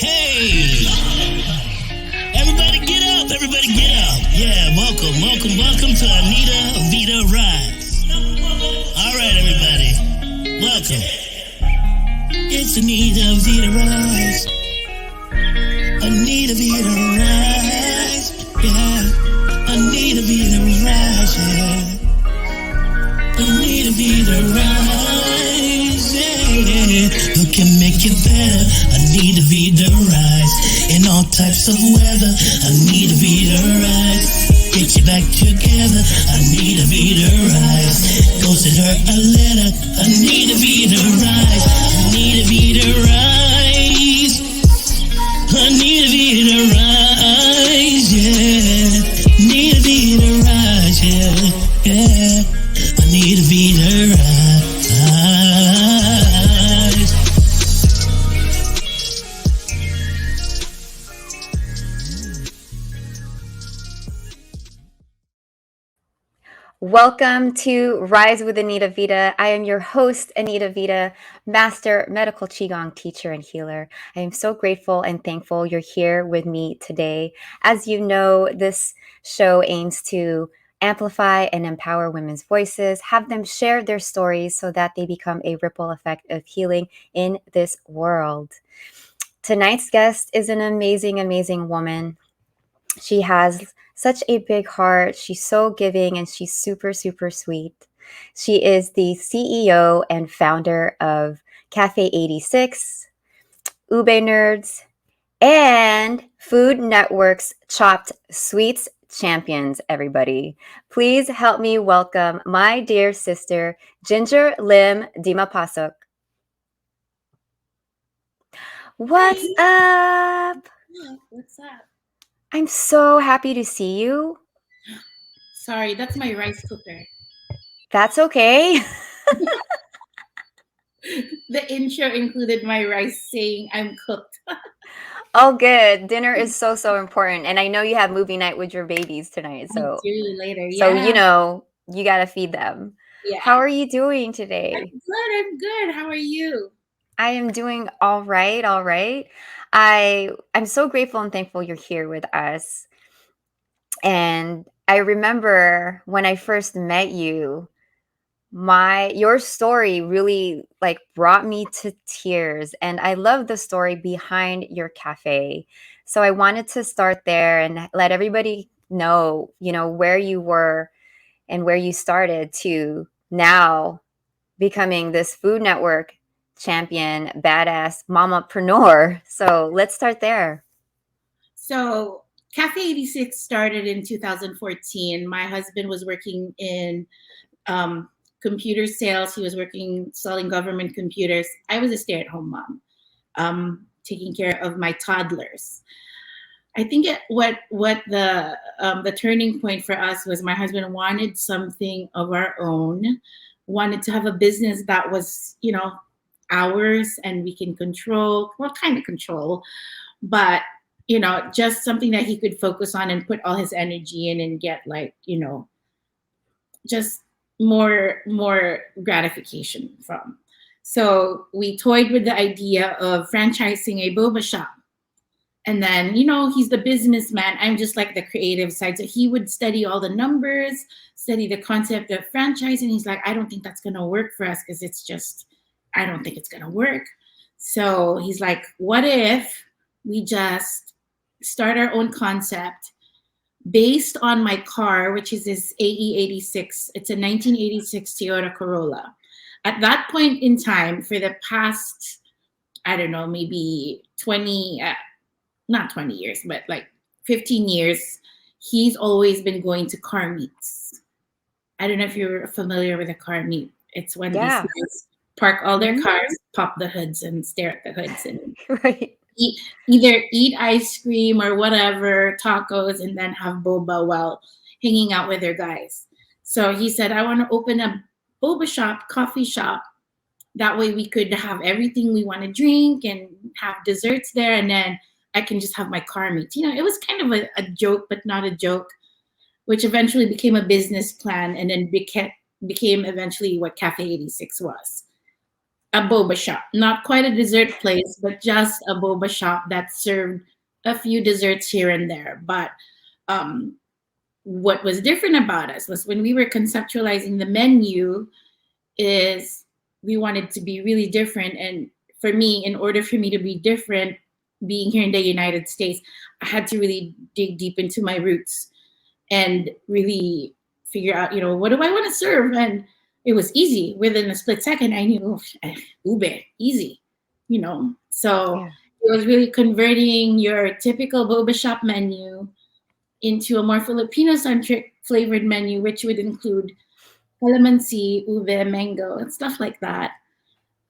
Hey! Everybody get up! Everybody get up! Yeah, welcome to Anita Vita Rise. All right, everybody. Welcome. It's Anita Vita Rise. Anita Vita Rise. Yeah. Anita Vita Rise. Yeah. Anita Vita Rise. Yeah. Who can make it better? Anita Vita Rise. In all types of weather, Anita Vita Rise. Get you back together, Anita Vita Rise. Go send her a letter, Anita Vita Rise. Anita Vita Rise. Anita Vita Rise, yeah. Anita Vita Rise, yeah, yeah. Anita Vita Rise. Welcome to Rise with Anita Vita. I am your host, Anita Vita, Master Medical Qigong teacher and healer. I am so grateful and thankful you're here with me today. As you know, this show aims to amplify and empower women's voices, have them share their stories so that they become a ripple effect of healing in this world. Tonight's guest is an amazing, amazing woman. She has such a big heart. She's so giving and she's super, super sweet. She is the CEO and founder of Cafe 86, Ube Nerds, and Food Network's Chopped Sweets champions, everybody. Please help me welcome my dear sister, Ginger Lim-Dimapasok. What's up? What's up? I'm so happy to see you. Sorry, that's my rice cooker. That's okay. The intro included my rice saying I'm cooked. Oh, good. Dinner is so, so important. And I know you have movie night with your babies tonight. So, I do later. so Yeah. you got to feed them. Yeah. How are you doing today? I'm good. How are you? I am doing all right. All right. I'm so grateful and thankful you're here with us. And I remember when I first met you, your story really brought me to tears, and I love the story behind your cafe. So I wanted to start there and let everybody know, where you were and where you started to now becoming this Food Network champion, badass mamapreneur. So let's start there. So Cafe 86 started in 2014. My husband was working in computer sales. He was selling government computers. I was a stay-at-home mom, taking care of my toddlers. I think what the turning point for us was my husband wanted something of our own, wanted to have a business that was, ours and we can control, kind of control, but, just something that he could focus on and put all his energy in and get just more gratification from. So we toyed with the idea of franchising a boba shop. And then, he's the businessman. I'm just like the creative side. So he would study all the numbers, study the concept of franchise. And he's like, I don't think that's going to work for us because I don't think it's going to work. So he's like, what if we just start our own concept based on my car, which is this AE86. It's a 1986 Toyota Corolla. At that point in time, for the past, I don't know, maybe not 20 years, but 15 years, he's always been going to car meets. I don't know if you're familiar with a car meet. It's when these guys park all their cars, pop the hoods, and stare at the hoods, and right. either eat ice cream or whatever, tacos, and then have boba while hanging out with their guys. So he said, I want to open a boba shop, coffee shop. That way we could have everything we want to drink and have desserts there. And then I can just have my car meet. It was kind of a joke, but not a joke, which eventually became a business plan and then became eventually what Cafe 86 was. a boba shop, not quite a dessert place, but just a boba shop that served a few desserts here and there. But um, what was different about us was when we were conceptualizing the menu is we wanted to be really different. And for me, in order for me to be different, being here in the United States, I had to really dig deep into my roots and really figure out, what do I want to serve? And it was easy. Within a split second, I knew, ube, easy, So Yeah. it was really converting your typical boba shop menu into a more Filipino-centric flavored menu, which would include calamansi, ube, mango, and stuff like that.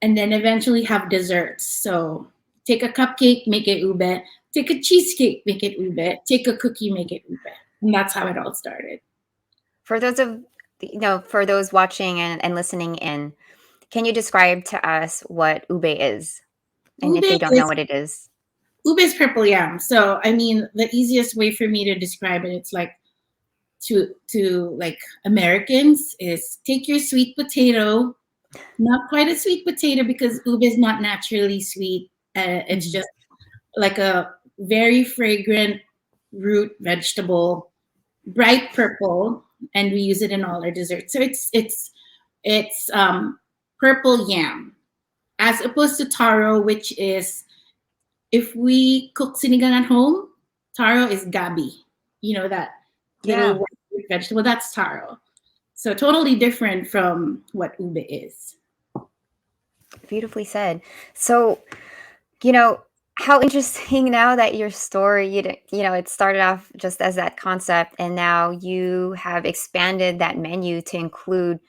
And then eventually have desserts. So take a cupcake, make it ube. Take a cheesecake, make it ube. Take a cookie, make it ube. And that's how it all started. For those watching and listening in, can you describe to us what ube is? And if they don't know what it is. Ube is purple yam. So I mean, the easiest way for me to describe it, it's like to like Americans is take your sweet potato, not quite a sweet potato because ube is not naturally sweet. It's just like a very fragrant root vegetable, bright purple, and we use it in all our desserts. So it's purple yam, as opposed to taro, which is if we cook sinigang at home, taro is gabi. That little white vegetable. That's taro. So totally different from what ube is. Beautifully said. So, how interesting now that your story, it started off just as that concept, and now you have expanded that menu to include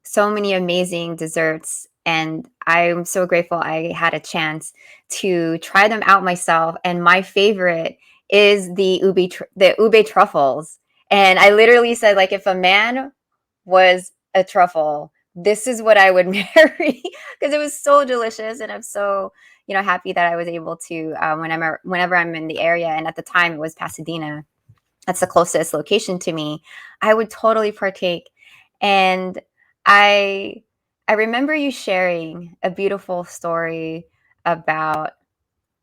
so many amazing desserts. And I'm so grateful I had a chance to try them out myself. And my favorite is the ube truffles. And I literally said, like, if a man was a truffle, this is what I would marry, because it was so delicious. And I'm so happy that I was able to whenever I'm in the area, and at the time it was Pasadena, that's the closest location to me, I would totally partake. And I remember you sharing a beautiful story about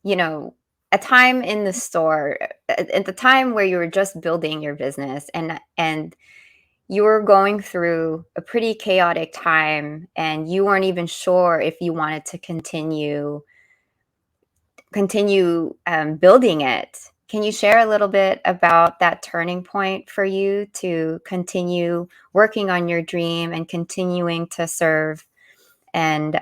a time in the store, at the time where you were just building your business, and you were going through a pretty chaotic time, and you weren't even sure if you wanted to continue building it. Can you share a little bit about that turning point for you to continue working on your dream and continuing to serve and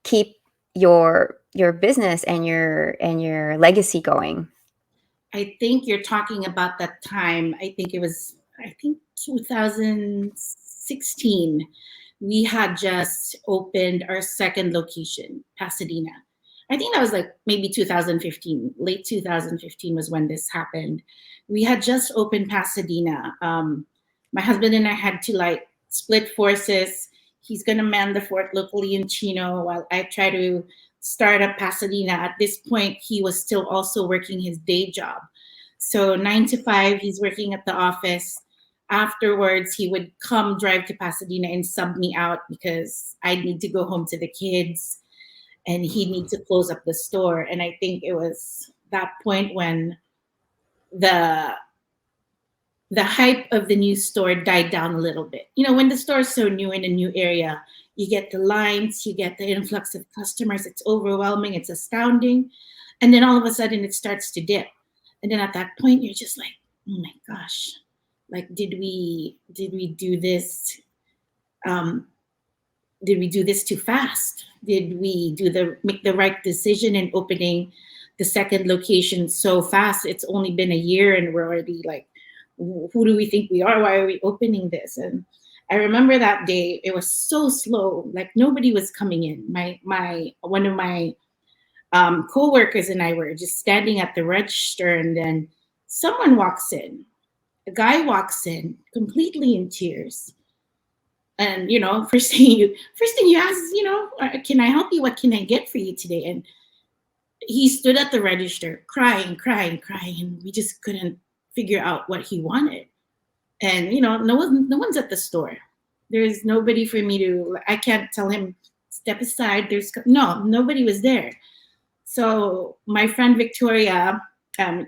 keep your business and your legacy going? I think you're talking about that time. I think 2016. We had just opened our second location, Pasadena. I think that was like maybe 2015, late 2015 was when this happened. We had just opened Pasadena. My husband and I had to like split forces. He's going to man the fort locally in Chino while I try to start up Pasadena. At this point, he was still also working his day job. So 9 to 5, he's working at the office. Afterwards, he would come drive to Pasadena and sub me out because I need to go home to the kids and he'd need to close up the store. And I think it was that point when the hype of the new store died down a little bit. When the store is so new in a new area, you get the lines, you get the influx of customers. It's overwhelming. It's astounding. And then all of a sudden it starts to dip. And then at that point, you're just like, oh my gosh, like, did we do this? Did we do this too fast? Did we make the right decision in opening the second location so fast? It's only been a year and we're already like, who do we think we are? Why are we opening this? And I remember that day, it was so slow. Like nobody was coming in. One of my co-workers and I were just standing at the register, and then someone walks in. A guy walks in completely in tears. And, first thing you ask is, can I help you? What can I get for you today? And he stood at the register crying, and we just couldn't figure out what he wanted. And no one's at the store. There's nobody for me to. I can't tell him step aside. Nobody was there. So my friend Victoria,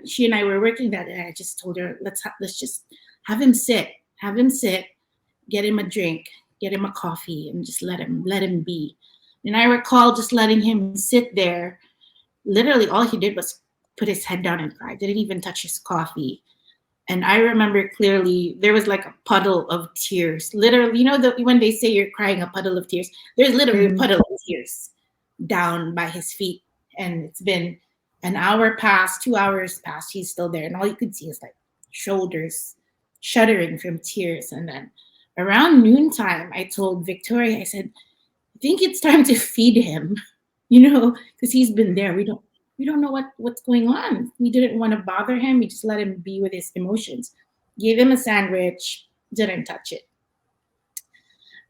she and I were working that day. I just told her, let's just have him sit, get him a drink, get him a coffee, and just let him be. And I recall just letting him sit there. Literally, all he did was put his head down and cry. Didn't even touch his coffee. And I remember clearly there was like a puddle of tears. Literally, when they say you're crying a puddle of tears, there's literally a puddle of tears down by his feet. And it's been an hour past, 2 hours past, he's still there. And all you could see is like shoulders shuddering from tears. And then around noontime, I told Victoria, I said, I think it's time to feed him, because he's been there. We don't know what's going on. We didn't want to bother him. We just let him be with his emotions. Gave him a sandwich, didn't touch it.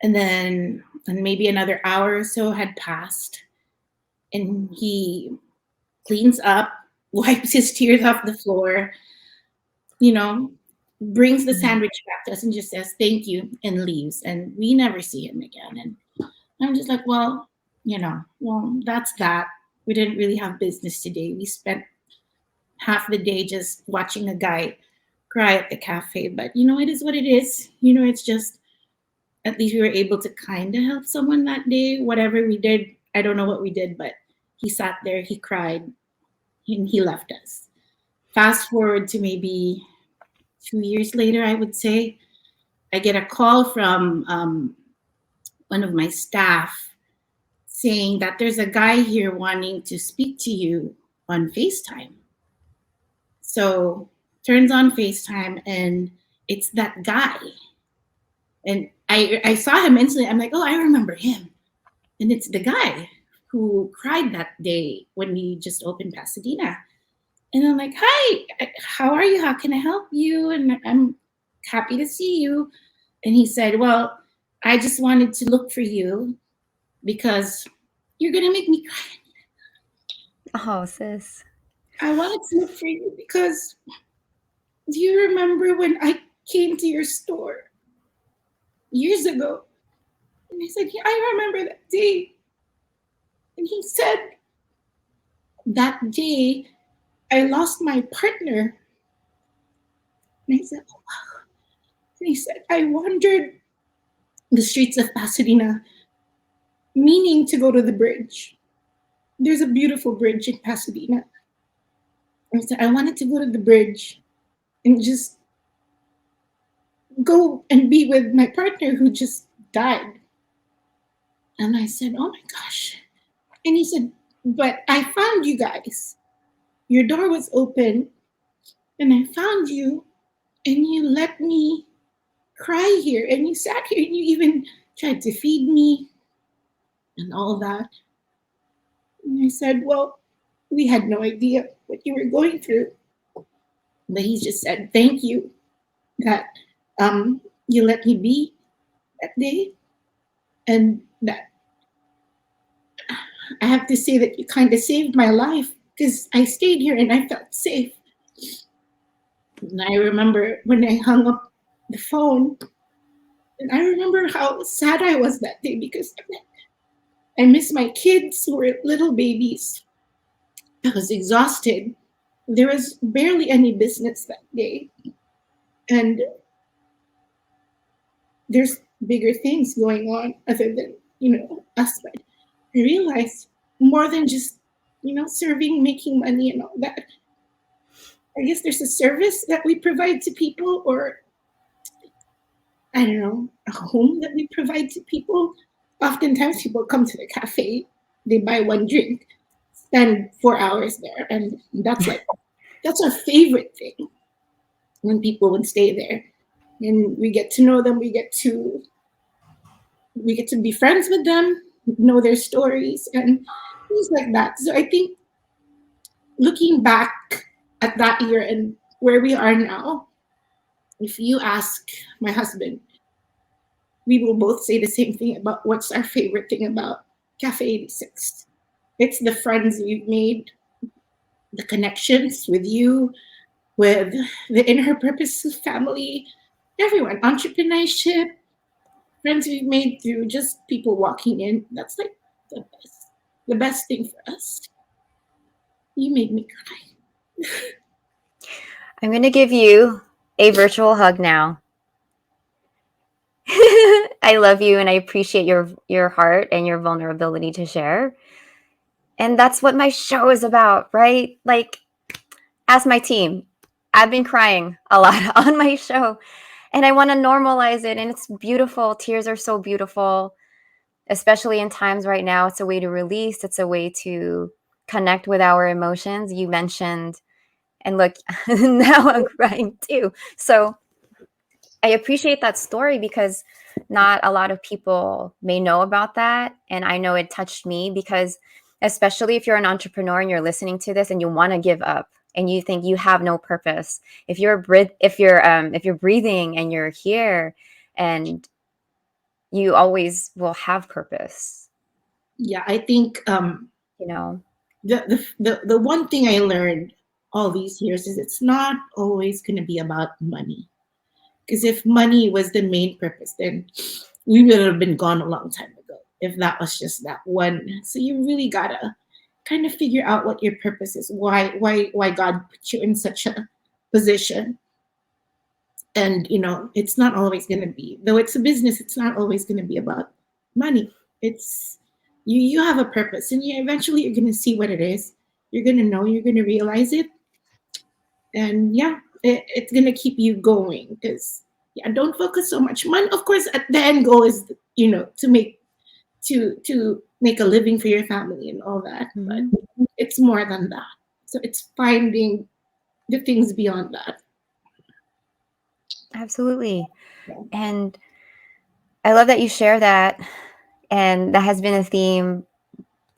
And then maybe another hour or so had passed. And he cleans up, wipes his tears off the floor, brings the sandwich back to us and just says, thank you, and leaves. And we never see him again. And I'm just like, well, that's that. We didn't really have business today. We spent half the day just watching a guy cry at the cafe. But, it is what it is. It's just, at least we were able to kind of help someone that day. Whatever we did, I don't know what we did, but he sat there, he cried, and he left us. Fast forward to maybe 2 years later, I would say, I get a call from one of my staff saying that there's a guy here wanting to speak to you on FaceTime. So turns on FaceTime and it's that guy. And I saw him instantly. I'm like, oh, I remember him. And it's the guy who cried that day when we just opened Pasadena. And I'm like, hi, how are you? How can I help you? And I'm happy to see you. And he said, well, I just wanted to look for you because you're going to make me cry. Oh, sis. I wanted to look for you because do you remember when I came to your store years ago? And I said, yeah, I remember that day. And he said, that day, I lost my partner. And I said, oh, wow. And he said, I wandered the streets of Pasadena, meaning to go to the bridge. There's a beautiful bridge in Pasadena. And I said, I wanted to go to the bridge and just go and be with my partner who just died. And I said, oh my gosh. And he said, but I found you guys. Your door was open and I found you and you let me cry here and you sat here and you even tried to feed me and all that. And I said, well, we had no idea what you were going through. But he just said, thank you that you let me be that day. And that I have to say that you kind of saved my life because I stayed here and I felt safe. And I remember when I hung up the phone, and I remember how sad I was that day because I miss my kids who were little babies. I was exhausted. There was barely any business that day. And there's bigger things going on other than, us. But I realized more than just, serving, making money and all that. I guess there's a service that we provide to people, or I don't know, a home that we provide to people. Oftentimes people come to the cafe, they buy one drink, spend 4 hours there. And that's our favorite thing when people would stay there. And we get to know them, we get to be friends with them, know their stories and things like that. So I think looking back at that year and where we are now, if you ask my husband, we will both say the same thing about what's our favorite thing about Cafe 86. It's the friends we've made, the connections with you, with the In Her Purpose family, everyone, entrepreneurship, friends we've made through just people walking in. That's like the best thing for us. You made me cry. I'm going to give you a virtual hug now. I love you and I appreciate your heart and your vulnerability to share. And that's what my show is about, right? Like, as my team, I've been crying a lot on my show and I want to normalize it. And it's beautiful. Tears are so beautiful, especially in times right now. It's a way to release, it's a way to connect with our emotions. You mentioned, and look, now I'm crying too. So I appreciate that story because not a lot of people may know about that. And I know it touched me because, especially if you're an entrepreneur and you're listening to this and you want to give up and you think you have no purpose, if you're breathing and you're here, and you always will have purpose. Yeah, I think You know, the one thing I learned all these years is it's not always going to be about money. Because if money was the main purpose, then we would have been gone a long time ago. If that was just that one, so you really gotta kind of figure out what your purpose is. Why God put you in such a position. And it's not always going to be, though it's a business, it's not always going to be about money. It's you have a purpose, and eventually you're going to see what it is. You're going to know, you're going to realize it, and yeah, it's going to keep you going. Because don't focus so much money. Of course, at the end goal is to make a living for your family and all that. mm-hmm. But it's more than that. So it's finding the things beyond that. Absolutely. And I love that you share that. And that has been a theme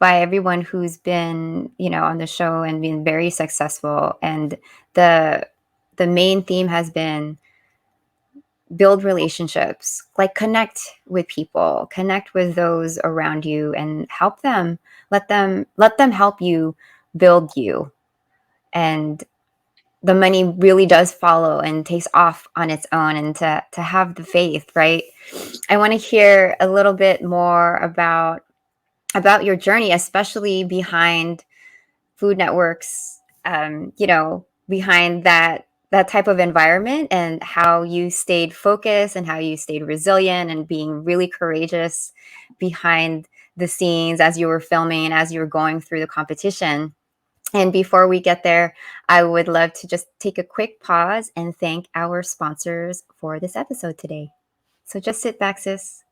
by everyone who's been, on the show and been very successful. And the main theme has been build relationships, like connect with people, connect with those around you and help them, let them help you build you. And the money really does follow and takes off on its own, and to have the faith, right? I want to hear a little bit more about your journey, especially behind Food Network's, behind that type of environment, and how you stayed focused and how you stayed resilient and being really courageous behind the scenes as you were filming and as you were going through the competition. And before we get there, I would love to just take a quick pause and thank our sponsors for this episode today. So just sit back, sis.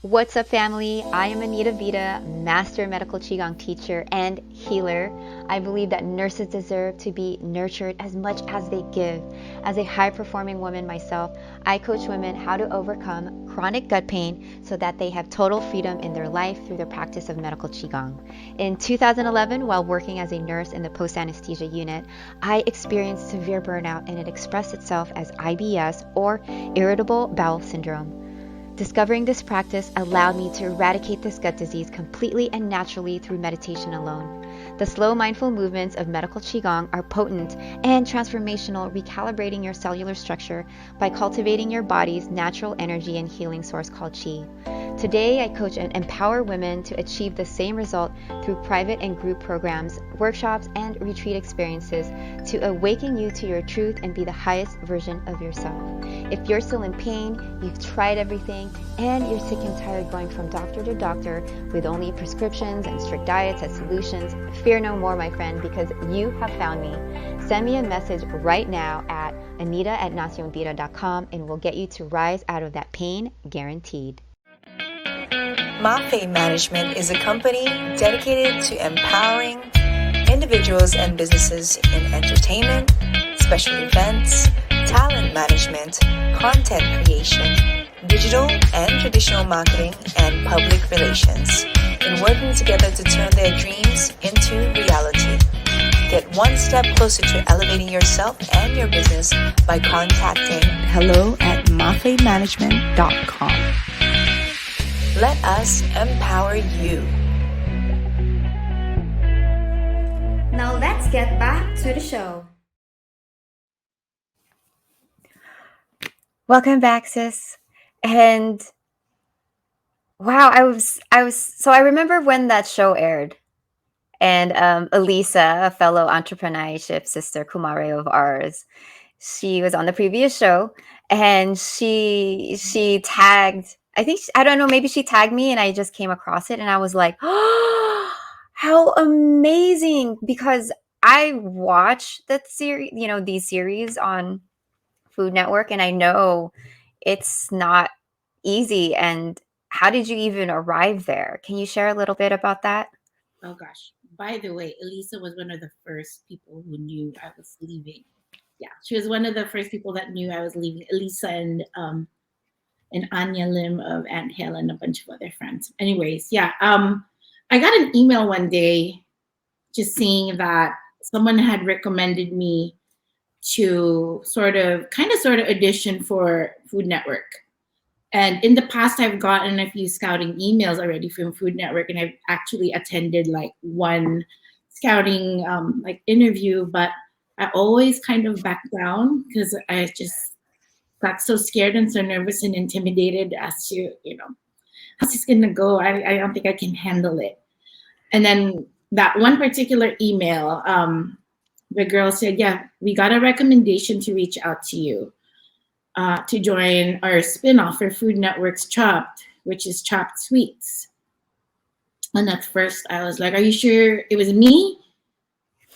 What's up, family? I am Anita Vita, Master Medical Qigong teacher and healer. I believe that nurses deserve to be nurtured as much as they give. As a high-performing woman myself, I coach women how to overcome chronic gut pain so that they have total freedom in their life through the practice of medical Qigong. In 2011, while working as a nurse in the post-anesthesia unit, I experienced severe burnout, and it expressed itself as IBS, or irritable bowel syndrome. Discovering this practice allowed me to eradicate this gut disease completely and naturally through meditation alone. The slow, mindful movements of medical Qigong are potent and transformational, recalibrating your cellular structure by cultivating your body's natural energy and healing source called Qi. Today, I coach and empower women to achieve the same result through private and group programs, workshops, and retreat experiences to awaken you to your truth and be the highest version of yourself. If you're still in pain, you've tried everything, and you're sick and tired going from doctor to doctor with only prescriptions and strict diets as solutions, fear no more, my friend, because you have found me. Send me a message right now at anita@nacionvita.com and we'll get you to rise out of that pain, guaranteed. Mafe Management is a company dedicated to empowering individuals and businesses in entertainment, special events, talent management, content creation, digital and traditional marketing, and public relations, in working together to turn their dreams into reality. Get one step closer to elevating yourself and your business by contacting hello@mafemanagement.com. Let us empower you. Now let's get back to the show. Welcome back, sis. And wow, so I remember when that show aired, and Elisa, a fellow entrepreneurship sister Kumare of ours, she was on the previous show, and she tagged. I think I don't know. Maybe she tagged me, and I just came across it, and I was like, "Oh, how amazing!" Because I watch that series, these series on Food Network, and I know it's not easy. And how did you even arrive there? Can you share a little bit about that? Oh gosh. By the way, Elisa was one of the first people who knew I was leaving. Yeah, she was one of the first people that knew I was leaving. Elisa and Anya Lim of Ant Hill and a bunch of other friends. Anyways, yeah. I got an email one day just saying that someone had recommended me to sort of audition for Food Network. And in the past, I've gotten a few scouting emails already from Food Network, and I've actually attended like one scouting like interview, but I always kind of backed down because I just got so scared and so nervous and intimidated as to, how's this gonna go? I don't think I can handle it. And then that one particular email, the girl said, yeah, we got a recommendation to reach out to you to join our spin-off for Food Network's Chopped, which is Chopped Sweets. And at first I was like, are you sure it was me?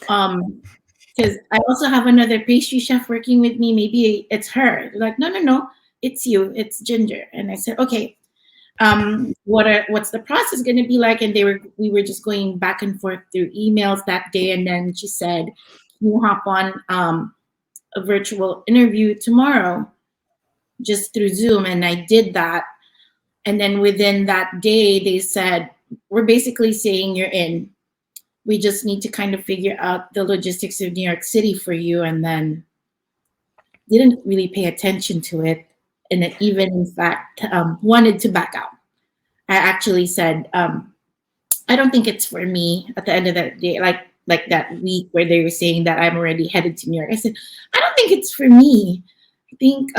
Because I also have another pastry chef working with me. Maybe it's her. They're like, no, it's you. It's Ginger. And I said, okay. What's the process going to be like? And we were just going back and forth through emails that day. And then she said, can you hop on a virtual interview tomorrow just through Zoom? And I did that. And then within that day, they said, we're basically saying you're in. We just need to kind of figure out the logistics of New York City for you. And then didn't really pay attention to it. And it even, in fact, wanted to back out. I actually said, I don't think it's for me at the end of that day, like that week where they were saying that I'm already headed to New York. I said, I don't think it's for me. I think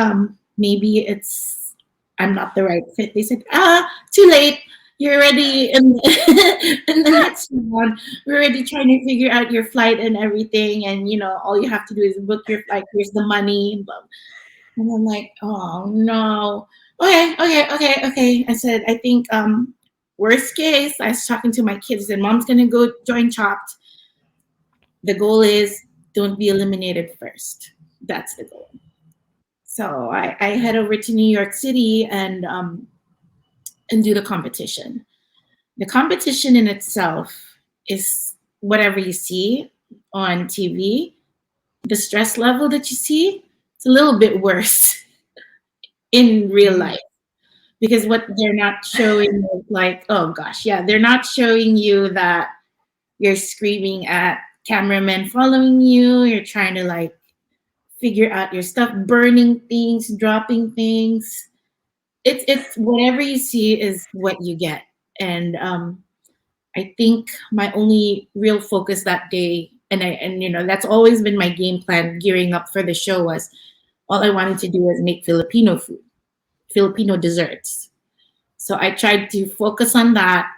maybe I'm not the right fit. They said, too late. You're already in the next one. We're already trying to figure out your flight and everything. And, all you have to do is book your flight. Here's the money. And I'm like, oh, no. Okay. I said, I think worst case, I was talking to my kids and mom's going to go join Chopped. The goal is don't be eliminated first. That's the goal. So I head over to New York City and do the competition. The competition in itself is whatever you see on TV. The stress level that you see, it's a little bit worse in real life, because what they're not showing is like, oh gosh, yeah, they're not showing you that you're screaming at cameramen following you. You're trying to like figure out your stuff, burning things, dropping things. It's whatever you see is what you get. And I think my only real focus that day, and that's always been my game plan gearing up for the show, was all I wanted to do was make Filipino food, Filipino desserts. So I tried to focus on that,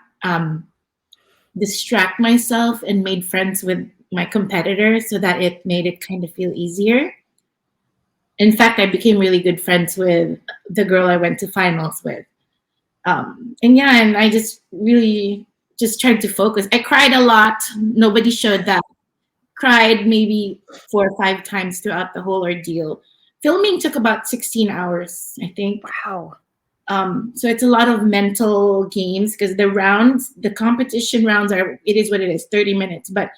distract myself, and made friends with my competitors so that it made it kind of feel easier. In fact, I became really good friends with the girl I went to finals with. And I just really just tried to focus. I cried a lot. Nobody showed that. Cried maybe 4 or 5 times throughout the whole ordeal. Filming took about 16 hours, I think. Wow. So it's a lot of mental games, because the competition rounds it is what it is, 30 minutes. But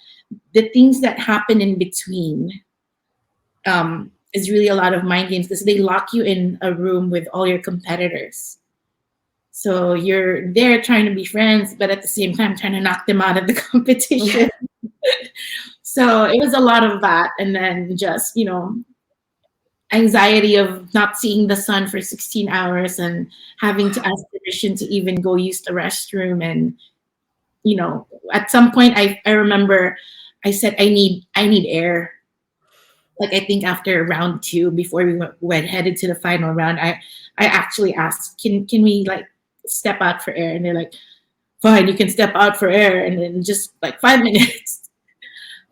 the things that happen in between is really a lot of mind games, because they lock you in a room with all your competitors. So you're there trying to be friends, but at the same time trying to knock them out of the competition. So it was a lot of that. And then just, anxiety of not seeing the sun for 16 hours and having to ask permission to even go use the restroom. And, at some point I remember I said, I need air. like I think after round 2, before we went headed to the final round, I actually asked, can we like step out for air? And they're like, fine, you can step out for air. And then just like 5 minutes.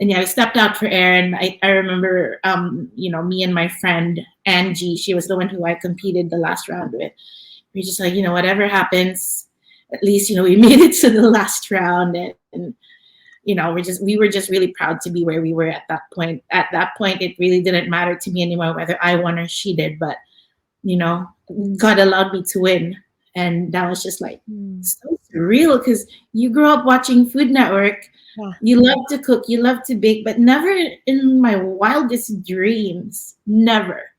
And yeah, I stepped out for air, and I remember, me and my friend Angie, she was the one who I competed the last round with. We're just like, whatever happens, at least, we made it to the last round. And we were just really proud to be where we were at that point. At that point, it really didn't matter to me anymore whether I won or she did, but, God allowed me to win. And that was just like so surreal, because you grow up watching Food Network. Yeah. You love to cook, you love to bake, but never in my wildest dreams, never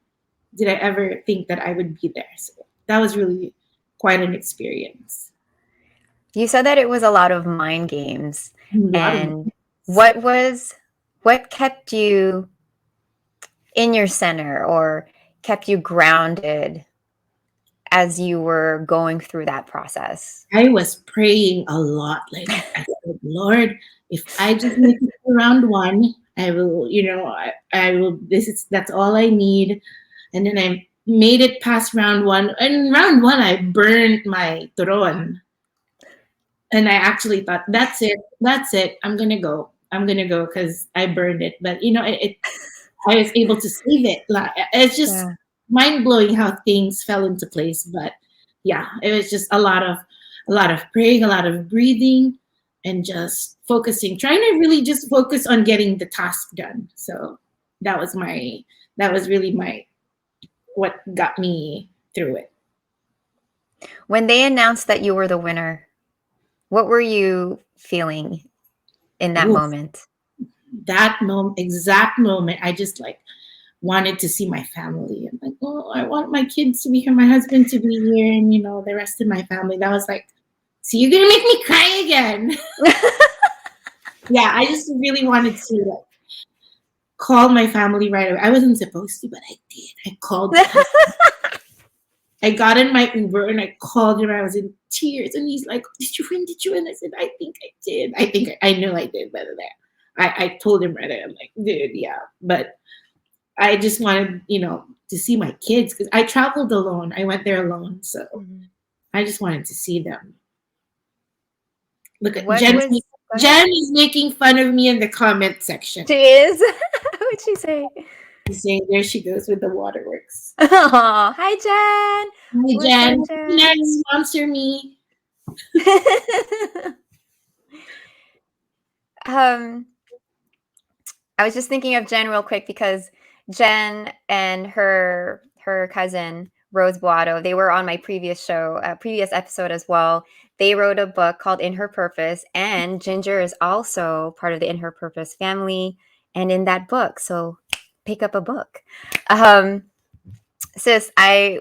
did I ever think that I would be there. So that was really quite an experience. You said that it was a lot of mind games. And what kept you in your center or kept you grounded as you were going through that process? I was praying a lot. Like, I said, Lord, if I just make it to round 1, I will, I will, that's all I need. And then I made it past round 1. And round 1, I burned my turon. And I actually thought, that's it. I'm going to go because I burned it. But, I was able to save it. It's just mind-blowing how things fell into place. But yeah, it was just a lot of praying, a lot of breathing, and just focusing, trying to really just focus on getting the task done. So that was really what got me through it. When they announced that you were the winner, what were you feeling in that moment? That exact moment, I just like wanted to see my family. I'm like, oh, I want my kids to be here, my husband to be here, and the rest of my family. That was like, so you're gonna make me cry again. Yeah, I just really wanted to like call my family right away. I wasn't supposed to, but I did. I called. I got in my Uber and I called him. I was in tears, and he's like, "Did you win? Did you win?" I said, "I think I did. I knew I did better there." I told him right away. I'm like, "Dude, yeah," but I just wanted, to see my kids, because I traveled alone. I went there alone, so I just wanted to see them. Look at Jen. Jen is making fun of me in the comment section. She is. What'd she say? She's saying, there she goes with the waterworks. Oh, hi, Jen. Hi, Jen. Next, sponsor me. I was just thinking of Jen real quick, because Jen and her cousin Rose Boato, they were on my previous episode as well. They wrote a book called In Her Purpose, and Ginger is also part of the In Her Purpose family and in that book. So pick up a book. Sis,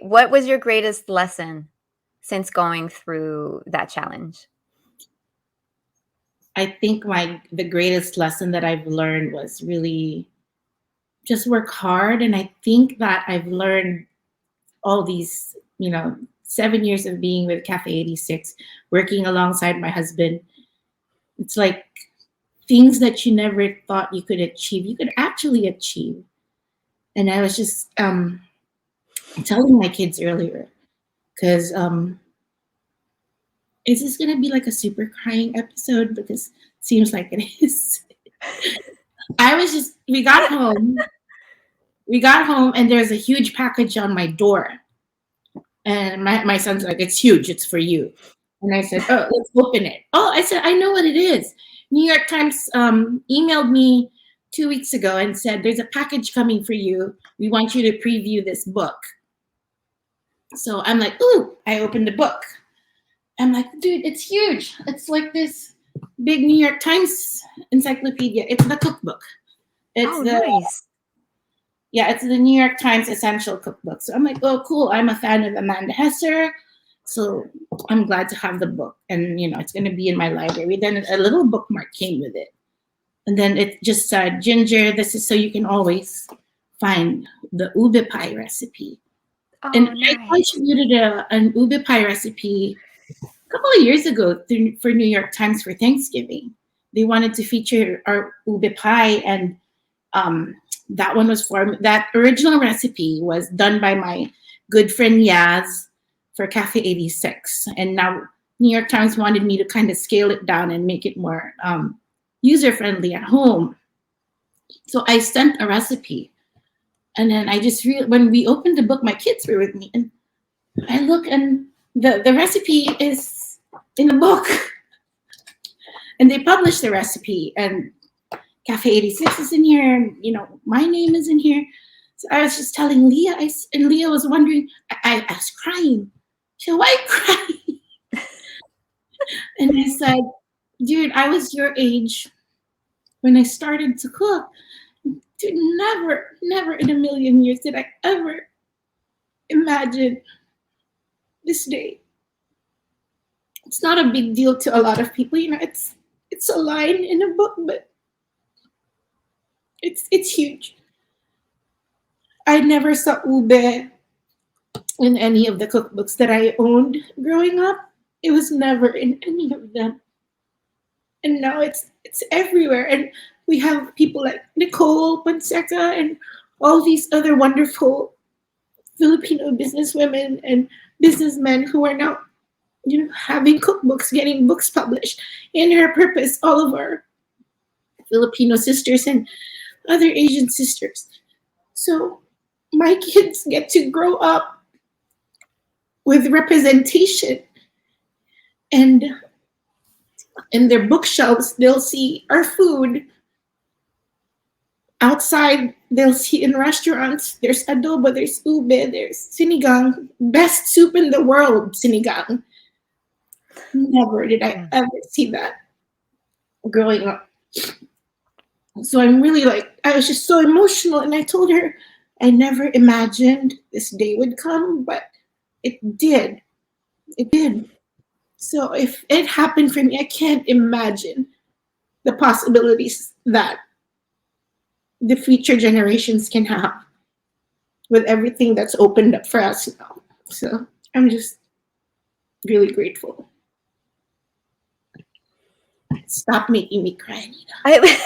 what was your greatest lesson since going through that challenge? I think the greatest lesson that I've learned was really just work hard. And I think that I've learned all these, 7 years of being with Cafe 86, working alongside my husband. It's like things that you never thought you could achieve, you could actually achieve. And I was just telling my kids earlier, because is this going to be like a super crying episode? Because it seems like it is. We got home and there's a huge package on my door. And my son's like, it's huge, it's for you. And I said, oh, let's open it. Oh, I said, I know what it is. New York Times emailed me 2 weeks ago and said, there's a package coming for you. We want you to preview this book. So I'm like, ooh, I opened the book. I'm like, dude, it's huge. It's like this big New York Times encyclopedia. It's the cookbook. Nice. Yeah, it's the New York Times Essential Cookbook. So I'm like, oh, cool. I'm a fan of Amanda Hesser. So I'm glad to have the book. And, it's going to be in my library. Then a little bookmark came with it. And then it just said, Ginger, this is so you can always find the ube pie recipe. Oh, and nice. I contributed an ube pie recipe a couple of years ago for New York Times for Thanksgiving. They wanted to feature our ube pie, and That one was that original recipe was done by my good friend Yaz for Cafe 86. And now New York Times wanted me to kind of scale it down and make it more user-friendly at home. So I sent a recipe. And then I just when we opened the book, my kids were with me. And I look and the recipe is in the book. And they published the recipe. And Cafe 86 is in here. And, you know, my name is in here. So I was just telling Leah. And Leah was wondering. I was crying. She said, why are you crying? And I said, dude, I was your age when I started to cook. Dude, never in a million years did I ever imagine this day. It's not a big deal to a lot of people, you know. It's a line in a book, but it's huge. I never saw ube in any of the cookbooks that I owned growing up. It was never in any of them, and now it's everywhere. And we have people like Nicole Ponseca and all these other wonderful Filipino businesswomen and businessmen who are now, you know, having cookbooks, getting books published. In her purpose, all of our Filipino sisters and other Asian sisters. So my kids get to grow up with representation, and in their bookshelves, they'll see our food. Outside, they'll see in restaurants, there's adobo, there's ube, there's sinigang, best soup in the world, sinigang. Never did I ever see that growing up. So I'm really I was just so emotional. And I told her I never imagined this day would come, but it did. It did. So if it happened for me, I can't imagine the possibilities that the future generations can have with everything that's opened up for us now. So I'm just really grateful. Stop making me cry, Anita.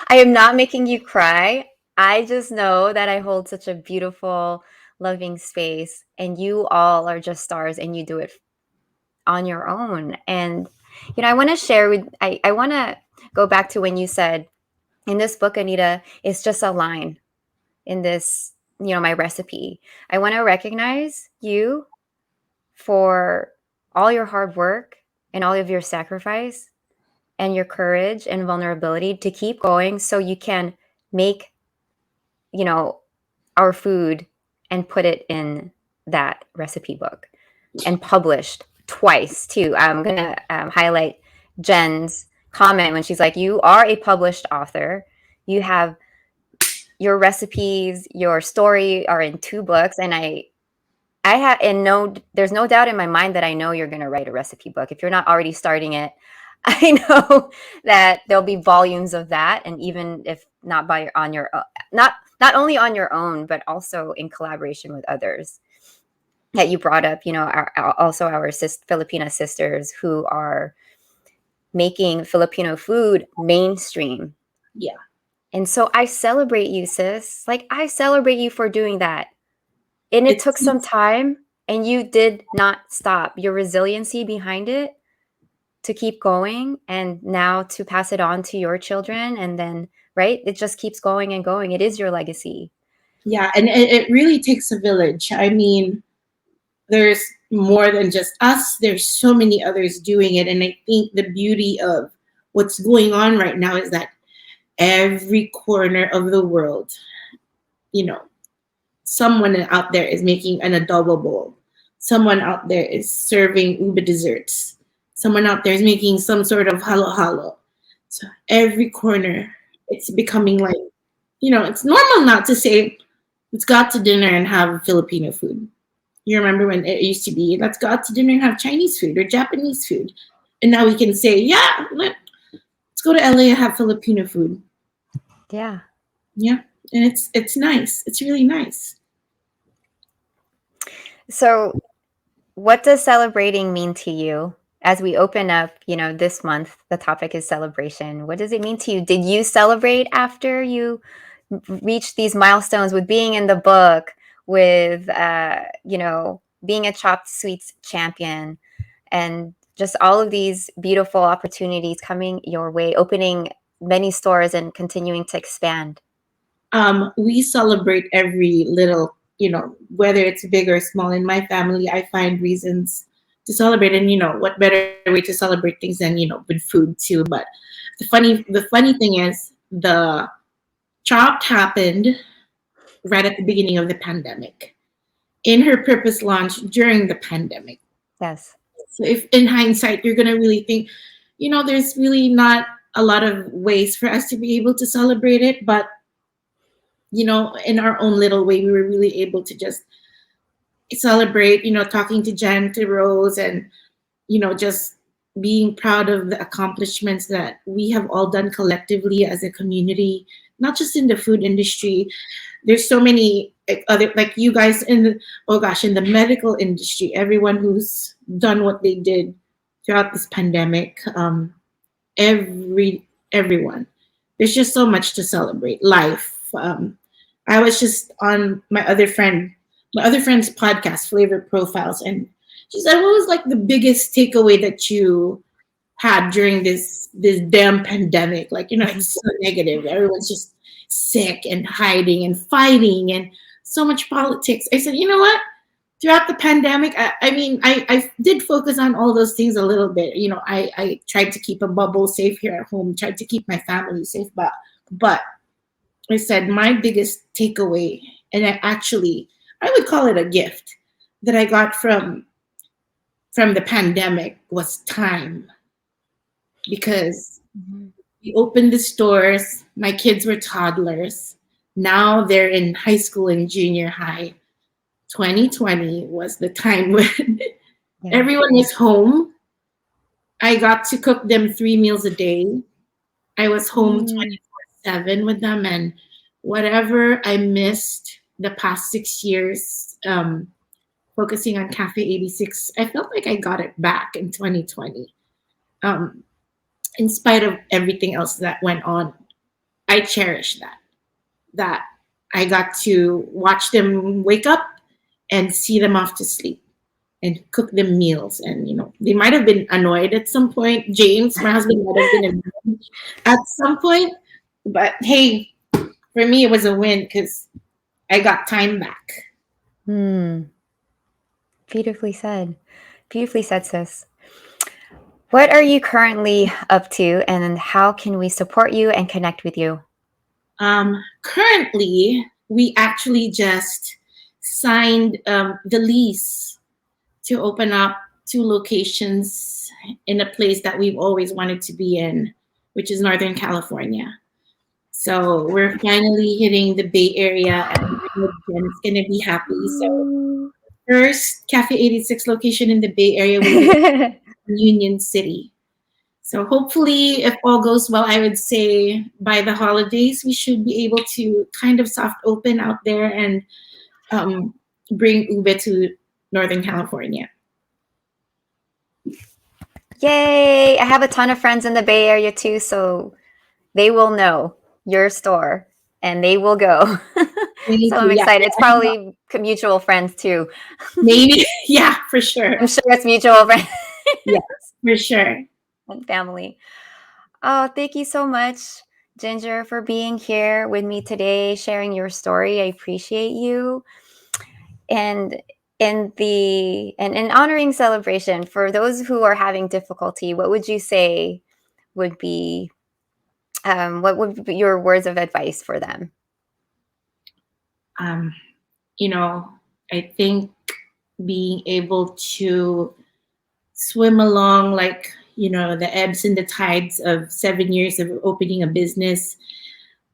I am not making you cry. I just know that I hold such a beautiful, loving space, and you all are just stars, and you do it on your own. And, you know, I want to share I want to go back to when you said, in this book, Anita, it's just a line in this, you know, my recipe. I want to recognize you for all your hard work and all of your sacrifice and your courage and vulnerability to keep going so you can make, you know, our food and put it in that recipe book and published twice too. I'm going to highlight Jen's comment when she's like, you are a published author. You have your recipes, your story are in 2 books. And there's no doubt in my mind that I know you're going to write a recipe book. If you're not already starting it, I know that there'll be volumes of that. And even if not on your own, not only on your own, but also in collaboration with others that you brought up, you know, our Filipina sisters who are making Filipino food mainstream. Yeah. And so I celebrate you, sis. I celebrate you for doing that. And it took some time, and you did not stop. Your resiliency behind it to keep going, and now to pass it on to your children. And then, right, it just keeps going and going. It is your legacy. Yeah, and it really takes a village. I mean, there's more than just us. There's so many others doing it. And I think the beauty of what's going on right now is that every corner of the world, you know, someone out there is making an adobo bowl. Someone out there is serving ube desserts. Someone out there is making some sort of halo-halo. So every corner, it's becoming like, you know, it's normal not to say, let's go out to dinner and have Filipino food. You remember when it used to be, let's go out to dinner and have Chinese food or Japanese food. And now we can say, yeah, let's go to LA and have Filipino food. Yeah. Yeah. And it's nice. It's really nice. So what does celebrating mean to you? as we open up, this month, the topic is celebration. What does it mean to you? Did you celebrate after you reached these milestones with being in the book, with, being a chopped sweets champion, and just all of these beautiful opportunities coming your way, opening many stores and continuing to expand? We celebrate every little, whether it's big or small. In my family, I find reasons to celebrate, and what better way to celebrate things than with food too. But the funny thing is, the Chopped happened right at the beginning of the pandemic, in her purpose launch during the pandemic. Yes. So if in hindsight you're gonna really think, there's really not a lot of ways for us to be able to celebrate it, but in our own little way, we were really able to just celebrate, talking to Jen, to Rose, and, just being proud of the accomplishments that we have all done collectively as a community, not just in the food industry. There's so many other, like you guys in the medical industry, everyone who's done what they did throughout this pandemic, everyone. There's just so much to celebrate. Life. I was just on my other friend's podcast, Flavor Profiles, and she said, "What was like the biggest takeaway that you had during this damn pandemic? Like, it's so negative. Everyone's just sick and hiding and fighting and so much politics." I said, "You know what? Throughout the pandemic, I did focus on all those things a little bit. I tried to keep a bubble safe here at home, tried to keep my family safe, but I said my biggest takeaway, and I would call it a gift that I got from the pandemic, was time. Because we opened the stores, my kids were toddlers. Now they're in high school and junior high. 2020 was the time when everyone was home. I got to cook them 3 meals a day. I was home 24/7 with them, and whatever I missed the past 6 years, focusing on Cafe 86, I felt like I got it back in 2020. In spite of everything else that went on, I cherish that I got to watch them wake up and see them off to sleep and cook them meals. And, they might have been annoyed at some point. James, my husband, might have been annoyed at some point. But hey, for me, it was a win because I got time back. Beautifully said. Beautifully said, sis. What are you currently up to, and how can we support you and connect with you? Currently, we actually just signed the lease to open up 2 locations in a place that we've always wanted to be in, which is Northern California. So we're finally hitting the Bay Area, and Jen's gonna be happy. So first Cafe 86 location in the Bay Area will be Union City. So hopefully, if all goes well, I would say by the holidays, we should be able to kind of soft open out there and bring Ube to Northern California. Yay! I have a ton of friends in the Bay Area too, so they will know your store and they will go. So I'm excited. It's probably mutual friends too. Maybe, yeah, for sure. I'm sure it's mutual friends. Yes, for sure. And family. Oh, thank you so much, Ginger, for being here with me today, sharing your story. I appreciate you. And in honoring celebration, for those who are having difficulty, what would you say would be what would be your words of advice for them? I think being able to swim along, like, the ebbs and the tides of 7 years of opening a business,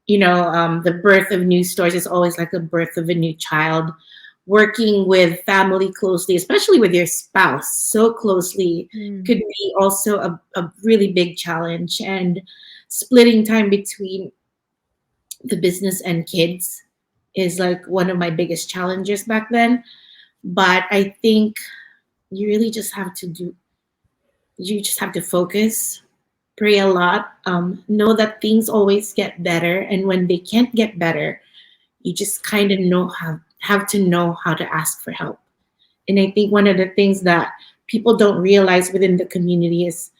the birth of new stores is always like the birth of a new child. Working with family closely, especially with your spouse so closely, could be also a really big challenge. And splitting time between the business and kids is like one of my biggest challenges back then. But I think you really just have to you just have to focus, pray a lot, know that things always get better, and when they can't get better, you just kind of have to know how to ask for help. And I think one of the things that people don't realize within the community is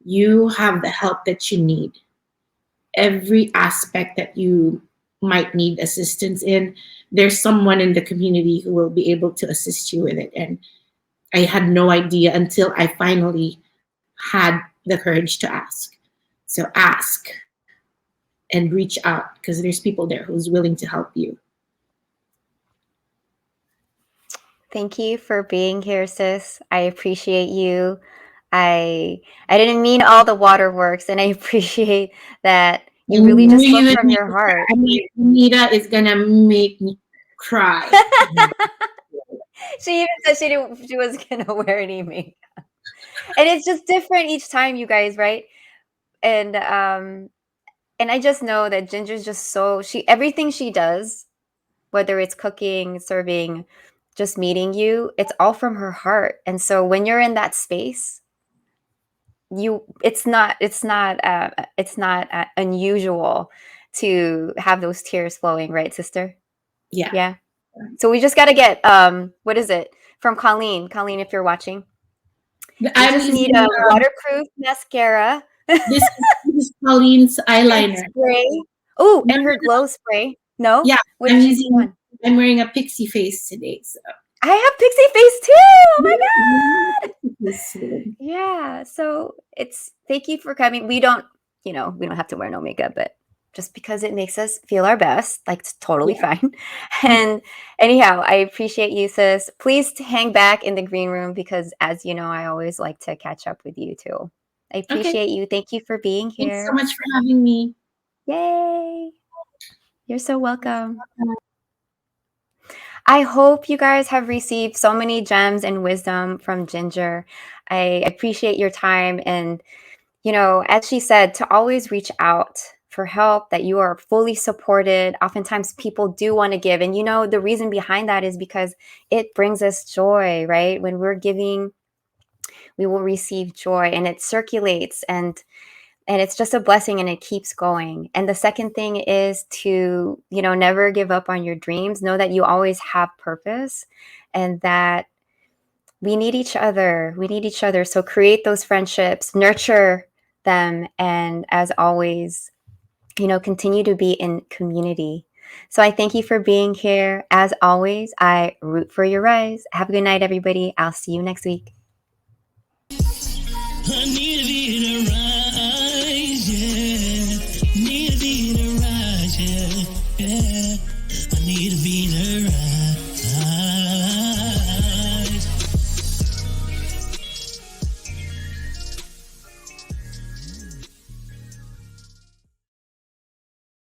you have the help that you need. Every aspect that you might need assistance in, there's someone in the community who will be able to assist you with it. And I had no idea until I finally had the courage to ask. So ask and reach out, because there's people there who's willing to help you. Thank you for being here, sis. I appreciate you. I didn't mean all the waterworks, and I appreciate that you really just spoke from your heart. Anita is gonna make me cry. She even said she was gonna wear any makeup, and it's just different each time, you guys, right? And I just know that Ginger's just so everything she does, whether it's cooking, serving, just meeting you, it's all from her heart. And so when you're in that space, it's not unusual to have those tears flowing, right, sister? Yeah. So we just got to get what is it from Colleen, if you're watching, I just need a waterproof mascara. This is Colleen's eyeliner spray. Oh, and her glow spray. No, yeah, what did you see on? I'm wearing a pixie face today, so I have pixie face too. Oh my god! Yeah. So thank you for coming. We don't have to wear no makeup, but just because it makes us feel our best, like it's totally fine. And anyhow, I appreciate you, sis. Please hang back in the green room because, as you know, I always like to catch up with you too. I appreciate you. Thank you for being here. Thanks so much for having me. Yay! You're so welcome. I hope you guys have received so many gems and wisdom from Ginger. I appreciate your time. And, as she said, to always reach out for help, that you are fully supported. Oftentimes people do want to give. And, the reason behind that is because it brings us joy, right? When we're giving, we will receive joy and it circulates and it's just a blessing and it keeps going. And the second thing is to, never give up on your dreams. Know that you always have purpose and that we need each other. So create those friendships, nurture them. And as always, continue to be in community. So I thank you for being here. As always, I root for your rise. Have a good night, everybody. I'll see you next week. Anita Vita.